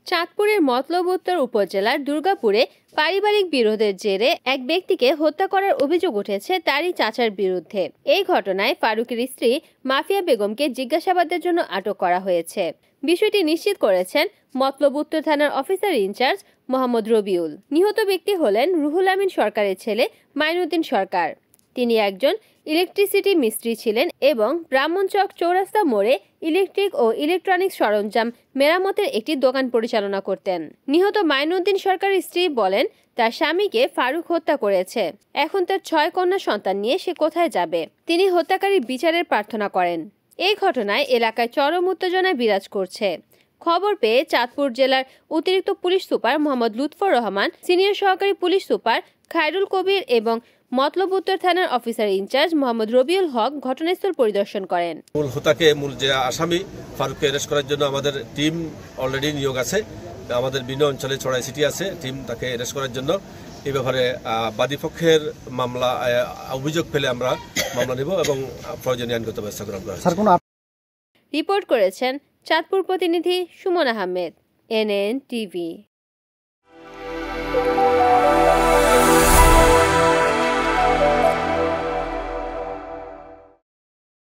চাঁদপুরের মতলব উত্তর উপজেলার দুর্গাপুরে পারিবারিক বিরোধের জেরে এক ব্যক্তিকে হত্যা করার অভিযোগ উঠেছে তারই চাচার বিরুদ্ধে। এই ঘটনায় ফারুকের স্ত্রী মাফিয়া বেগমকে জিজ্ঞাসাবাদের জন্য আটক করা হয়েছে। বিষয়টি নিশ্চিত করেছেন মতলব উত্তর থানার অফিসার ইনচার্জ মোহাম্মদ রবিউল। নিহত ব্যক্তি হলেন রুহুল আমিন সরকারের ছেলে মাইনুদ্দিন সরকার। তিনি একজন ইলেকট্রিসিটি মিস্ত্রি ছিলেন এবং ব্রাহ্মণচক চৌরাস্তা মোড়ে ইলেকট্রিক ও ইলেকট্রনিক্স সরঞ্জাম মেরামতের একটি দোকান পরিচালনা করতেন। নিহত মাইনুদ্দিন সরকারের স্ত্রী বলেন, তার স্বামীকে ফারুক হত্যা করেছে। এখন তার 6 কন্যা সন্তান নিয়ে সে কোথায় যাবে? তিনি হত্যাকারীর বিচারের প্রার্থনা করেন। এই ঘটনায় এলাকায় চরম উত্তেজনা বিরাজ করছে। খবর পেয়ে চাঁদপুর জেলার অতিরিক্ত police super Mohammad Lutfor Rahman, senior সহকারী পুলিশ সুপার খায়রুল কবির এবং মতলব উত্তর থানার অফিসার ইনচার্জ মোহাম্মদ রবিউল হক ঘটনাস্থল পরিদর্শন করেন। মূল যে আসামি ফারুককে অ্যারেস্ট করার জন্য আমাদের টিম অলরেডি নিয়োগ আছে। আমাদের বিভিন্ন অঞ্চলে ছড়াই সিটি আছে টিম তাকে অ্যারেস্ট করার জন্য। এই ব্যাপারে বাদীপক্ষের মামলা অভিযোগ পেলে আমরা মামলা নেব এবং প্রয়োজনীয় আইনগত ব্যবস্থা গ্রহণ করা হবে। রিপোর্ট করেছেন চাঁদপুর প্রতিনিধি সুমন আহমেদ, NN TV।